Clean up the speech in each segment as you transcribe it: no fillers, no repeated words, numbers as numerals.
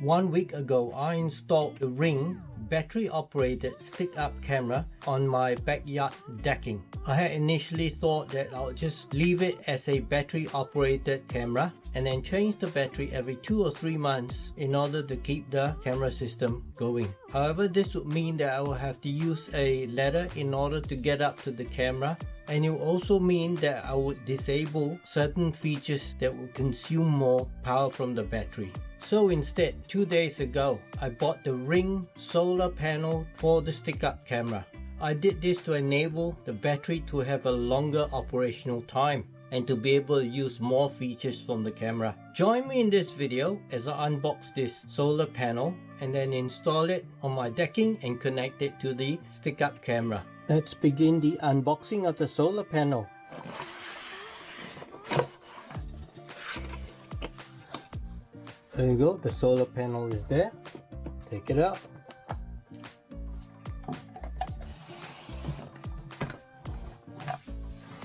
1 week ago, I installed the Ring battery-operated stick-up camera on my backyard decking. I had initially thought that I would just leave it as a battery-operated camera and then change the battery every 2 or 3 months in order to keep the camera system going. However, this would mean that I will have to use a ladder in order to get up to the camera, and it will also mean that I would disable certain features that would consume more power from the battery. So instead, 2 days ago, I bought the Ring solar panel for the stick-up camera. I did this to enable the battery to have a longer operational time and to be able to use more features from the camera. Join me in this video as I unbox this solar panel and then install it on my decking and connect it to the stick-up camera. Let's begin the unboxing of the solar panel. There you go, the solar panel is there. Take it out.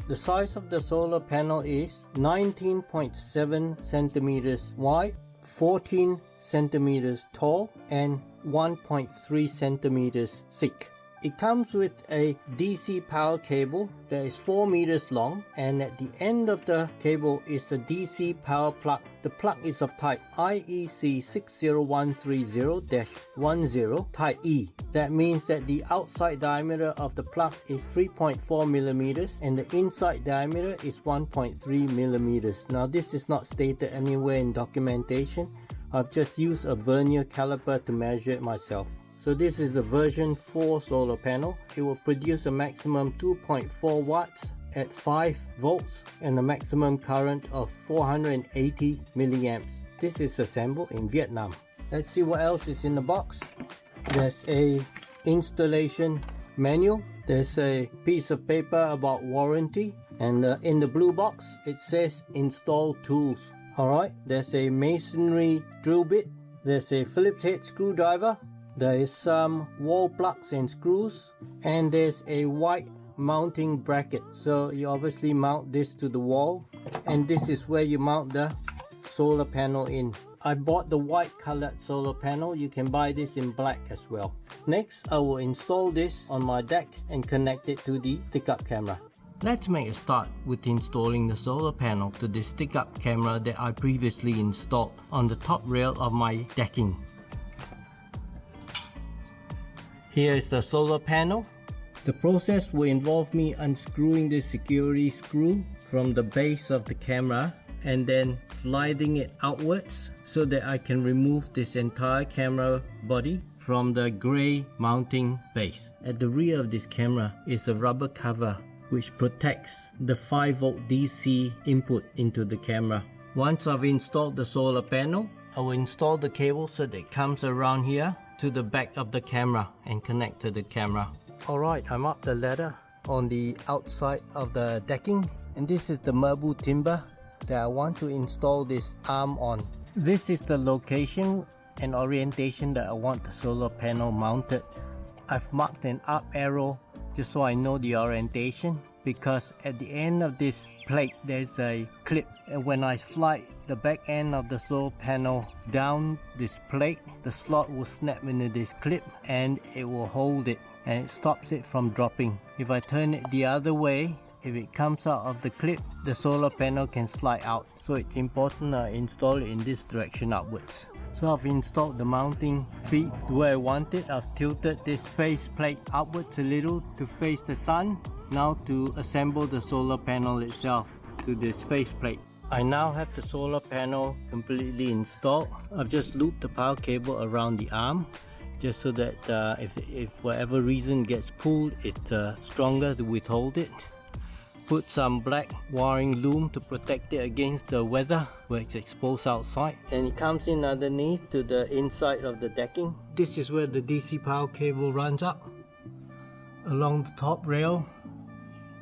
The size of the solar panel is 19.7 centimeters wide, 14 centimeters tall, and 1.3 centimeters thick. It comes with a DC power cable that is 4 meters long, and at the end of the cable is a DC power plug. The plug is of type IEC60130-10 type E. That means that the outside diameter of the plug is 3.4 millimeters and the inside diameter is 1.3 millimeters. Now this is not stated anywhere in documentation. I've just used a vernier caliper to measure it myself. So this is a version 4 solar panel. It will produce a maximum 2.4 watts at 5 volts and a maximum current of 480 milliamps. This is assembled in Vietnam. Let's see what else is in the box. There's a installation manual. There's a piece of paper about warranty, and in the blue box it says install tools. Alright, there's a masonry drill bit. There's a Phillips head screwdriver. There is some wall plugs and screws, and there's a white mounting bracket. So you obviously mount this to the wall, and this is where you mount the solar panel in. I bought the white colored solar panel. You can buy this in black as well. Next, I will install this on my deck and connect it to the stick-up camera. Let's make a start with installing the solar panel to the stick-up camera that I previously installed on the top rail of my decking. Here is the solar panel. The process will involve me unscrewing the security screw from the base of the camera and then sliding it outwards so that I can remove this entire camera body from the grey mounting base. At the rear of this camera is a rubber cover which protects the 5 volt DC input into the camera. Once I've installed the solar panel, I will install the cable so that it comes around here to the back of the camera and connect to the camera. Alright, I'm up the ladder on the outside of the decking, and this is the marble timber that I want to install this arm on. This is the location and orientation that I want the solar panel mounted. I've marked an up arrow just so I know the orientation, because at the end of this plate there's a clip, and when I slide the back end of the solar panel down this plate, the slot will snap into this clip and it will hold it and it stops it from dropping. If I turn it the other way, if it comes out of the clip, the solar panel can slide out. So it's important I install it in this direction upwards. So I've installed the mounting feet where I want it. I've tilted this face plate upwards a little to face the sun. Now to assemble the solar panel itself to this face plate. I now have the solar panel completely installed. I've just looped the power cable around the arm just so that if for whatever reason gets pulled, it's stronger to withhold it. Put some black wiring loom to protect it against the weather where it's exposed outside, and it comes in underneath to the inside of the decking. This is where the DC power cable runs up along the top rail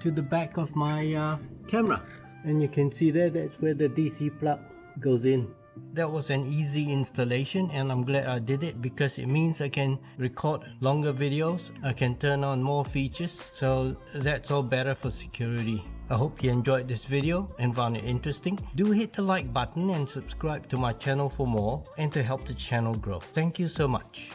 to the back of my camera, and you can see there, that's where the DC plug goes in. That was an easy installation, and I'm glad I did it because it means I can record longer videos, I can turn on more features, so that's all better for security. I hope you enjoyed this video and found it interesting. Do hit the like button and subscribe to my channel for more and to help the channel grow. Thank you so much.